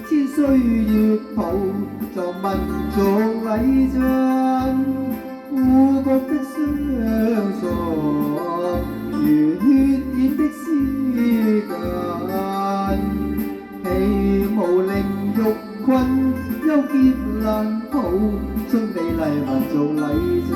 千歲月抱作民族禮讚，故國的相屬如血染的絲巾，起舞令欲困，憂結難抱，出美麗民族禮讚。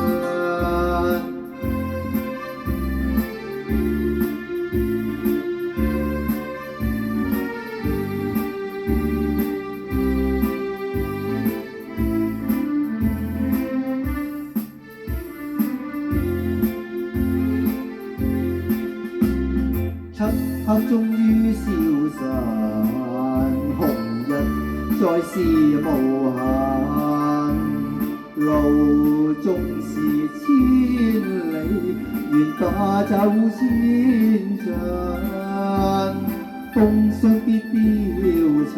漆黑終於消散，紅日再是無限，路縱是千里，願打走千陣，風霜必凋殘，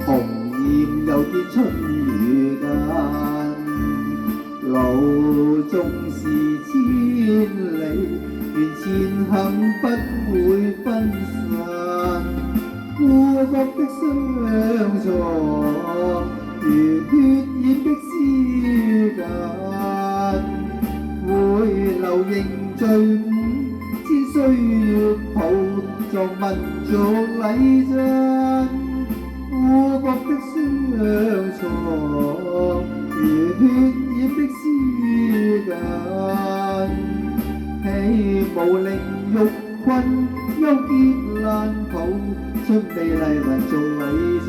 紅葉又見春雨間，路縱是千里，願前行不會分散，故國的相屬如血染的絲巾，會留凝聚千歲月抱作民族禮讚，故國的相屬如血染的絲巾，起舞令欲困，憂結難抱，出美麗民族禮讚。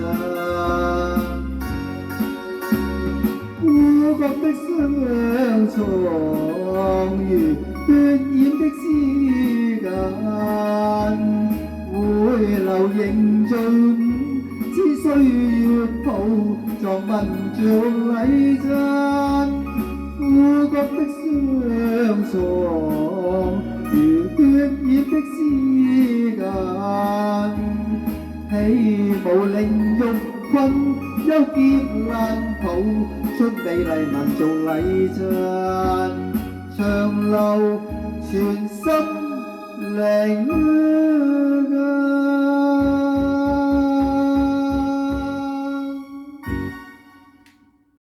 故國的相屬如血染的絲巾，會留凝聚千歲月抱作民族禮讚，故國的相屬如血染的絲巾，起舞令欲困，憂結難抱，出美麗民族禮讚，長留全心靈。